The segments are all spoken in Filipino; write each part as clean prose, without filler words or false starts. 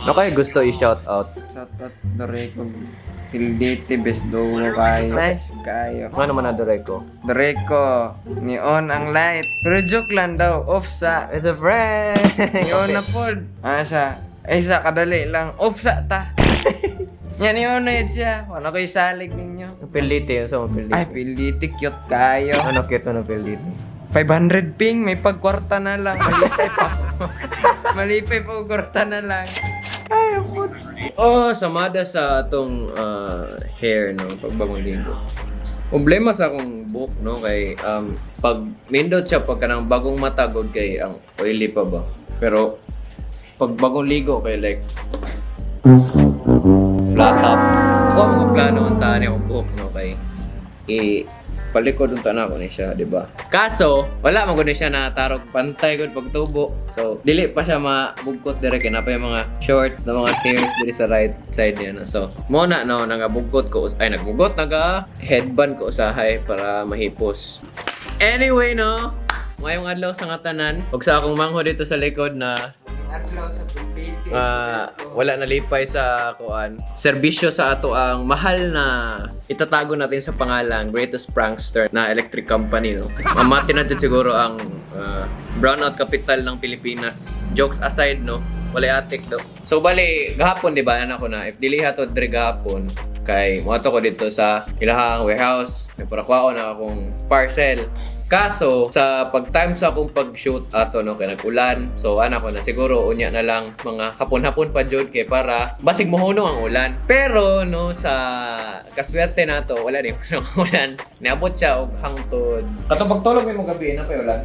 Ano kayo gusto i-shout out? Shoutout Doreco. Tildete best duo kayo. Nice. Kayo. Ano man na Doreco? Doreco. Neon ang light. Pero joke lang daw. Off sa. It's a friend! Neon na pod. Asa. Ay sa kadali lang. Off sa ta. Yan neon na yun siya. Wala ko isalig ninyo. Pildite, yung sa mga Pildite. Ay, Tildete cute kayo. Ano cute na Pildite? 500 ping. May pagkwarta na lang. Malipay pa. Malipay pa kwarta na lang. Oh, samada sa atong hair, no? Pagbagong linggo. Problema sa akong buhok, no? Kay, pag nindot siya, pagka ng bagong matagod kay, ang oily pa ba? Pero, pag bagong ligo kay, like, flat tops. Ako mga plano ang tani akong buhok, no? Kay, palikod yung tanak ko ni siya, di ba? Kaso, wala man ko ni siya natarog pantay ko pagtubo. So, dili pa siya mabugkot dire kay napay mga short na mga hairs diri sa right side niya. No? So, mo na no nagabugkot ko ay nagbugot naga headband ko usahay para mahipos. Anyway, no, ngayong adlaw sa ngatanan, ug sa akong mangho dito sa likod na Adlaw sa Tildete. wala na lipay sa kuan. Serbisyo sa ato ang mahal na itatago natin sa pangalan Greatest Prankster na electric company, no. Mamati na dyan siguro ang brownout capital ng Pilipinas. Jokes aside, no. Wala atik do. So bali gahapon di ba anak ko na if dili hato dre gahapon kay moto ko dito sa ilahang warehouse may para kwaon na akong parcel. Kaso sa pag-time sa akong pag-shoot ato no kay nag-ulan. So anak ko na siguro unya na lang mga hapon-hapon pa jud kay para basig mohunong ang ulan. Pero no sa kaswerte nato wala din ang ulan. Niabot siya og hangtod. Katong pagtulog mo gabi na pa ulan.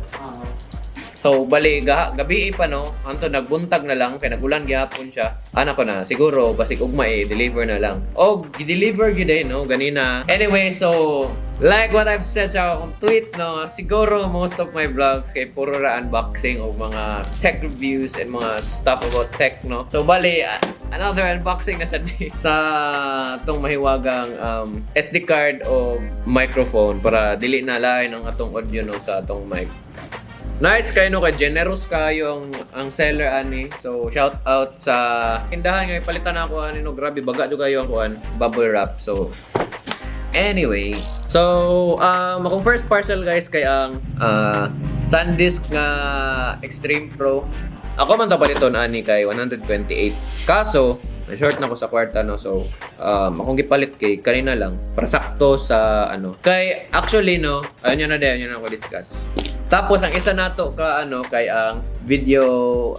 So, bali, gabi pa no, anto nagbuntag na lang, kaya nagulan gihapon siya. Anak ko na, siguro, basig ugma deliver na lang. O, i-deliver yun no, ganina. Anyway, so, like what I've said sa akong tweet, no, siguro most of my vlogs kay puro ra unboxing o mga tech reviews and mga stuff about tech, no. So, bali, another unboxing na sa itong mahiwagang SD card o microphone para dili na lain ang atong audio no sa atong mic. Nice kayo no, kay generous kayo ang seller ani. So shout out sa tindahan nga palitan ako ani no, grabe baga jud kayo ang kuan bubble wrap. So anyway, so akong first parcel guys kay ang SanDisk nga Extreme Pro. Ako man ta paliton ani kay 128. Kaso na-short na ko sa kwarta no. So akong gipalit kay kanina lang para sakto sa ano. Kay actually no, ayun na ako discuss. Tapos ang isa nato ka kay ang video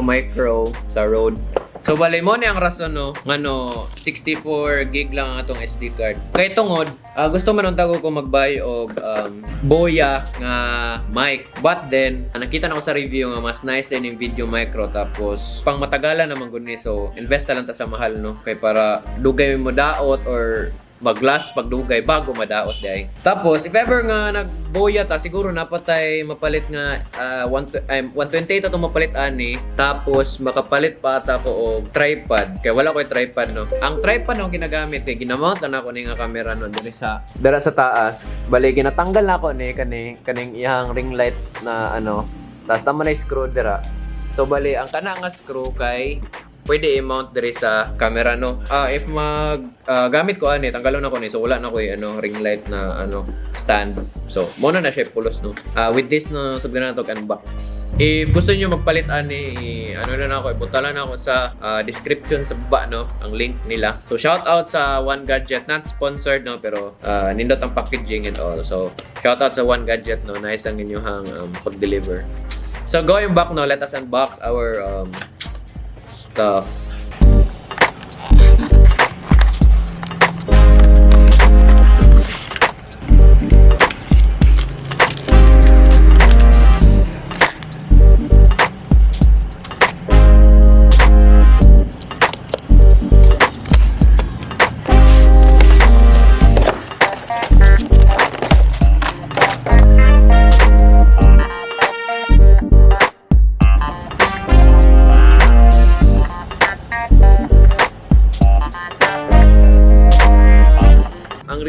micro sa Rode. So bali mo ni ang rason no ngano 64 gig lang ang atong SD card. Kay tungod gusto man untago ko mag-buy og Boya nga mic. But then nakita na ko sa review nga mas nice din yung video micro tapos pang matagalan naman gud ni. So invest na lang ta sa mahal no kay para dugay mo daot or mag-last pagdugay bago madaot day. Tapos if ever nga nagboya ta siguro napatay mapalit nga 128 ato mapalit ani tapos makapalit pa ata ko og tripod kay wala ko tripod no. Ang tripod no ginagamit kay ginamount na ako ni nga camera no diri sa taas. Bali ginatanggal na ako ni kaning iyang ring light na ano. Tapos tama na screw dira. So bali ang kana nga screw kay pwede i-mount diri sa camera no. If gamit ko ani tanggalon ako ni so wala na ko ring light na stand. So mo na siya pulos no. With this no sabdan na to unbox. If gusto niyo magpalit ani na ako ibutala na ako sa description sa baba no ang link nila. So shout out sa One Gadget, not sponsored no pero nindot ang packaging and all. So shout out sa One Gadget no, nice ang inyong pag-deliver. So going back no, let us unbox our stuff.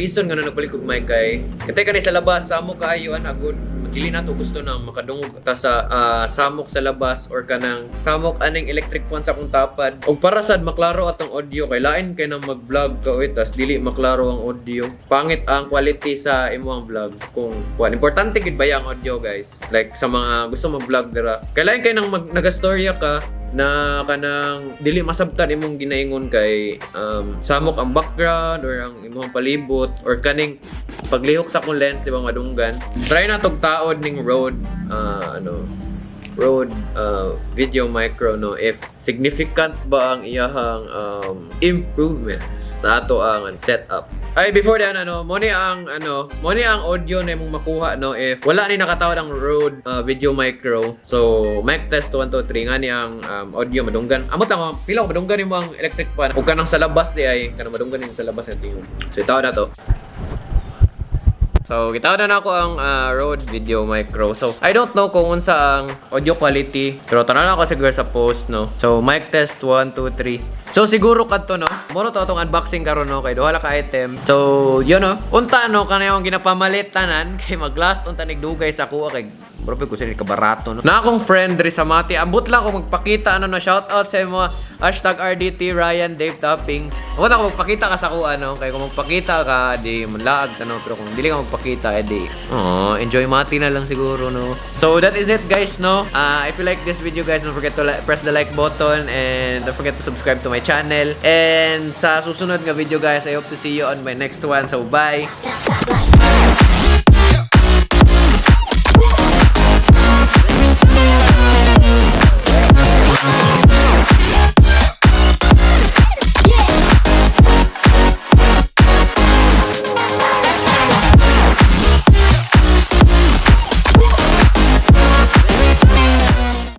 reason nga na napalit kog mic kay katay kanay sa labas samo kaayo an agud dili na to gusto na makadungog ta sa samok sa labas or kanang samok aning electric fan sa akong tapad og para sad maklaro atong audio kay lain kay nang mag-vlog ka tas dili maklaro ang audio pangit ang quality sa imong vlog kung kuan importante gid ba ang audio guys like sa mga gusto mag-vlog dira kay lain kay nang nagastorya ka na kanang dili masabtan imong ginaingon kay samok ang background or ang imong palibot or kaning paglihok sa akong lens di ba madunggan try na tog taod ning Rode Rode Video Micro no if significant ba ang iyahang improvements sa ato ang setup ay before that mo ni ang audio na imong makuha no if wala ni nakatawad ang Rode Video Micro so mic test 1 2 3 nga ni ang audio madunggan amot lang pila ko madunggan nimo ang electric fan ug kanang sa labas di ay kanang madunggan nimo sa labas nga tingog so itaw na to. So, gitawad na ako ang Rode Video Micro. So, I don't know kung unsa ang audio quality. Pero tanan ako siguro sa post, no? So, mic test 1, 2, 3. So, siguro kadto no? Muro to atong unboxing karon no? Kay duha ka item. So, yun no? Unta no? Kanayong ginapamalit tanan. Kay mag-last unta nigdugay sa kuha. Kay bro, ko sila kabarato no? Na akong friend ri sa Mati. Ambot lang ako magpakita shoutout sa mga #RDT Ryan Dave Topping. Ambot ako magpakita ka sa kuha no? Kay kung magpakita ka, di manlaag no? Pero kung dili ka magpakita, edi enjoy Mati na lang siguro no? So that is it guys no? If you like this video guys, don't forget to press the like button and don't forget to subscribe to my channel. And sa susunod nga video guys, I hope to see you on my next one. So bye!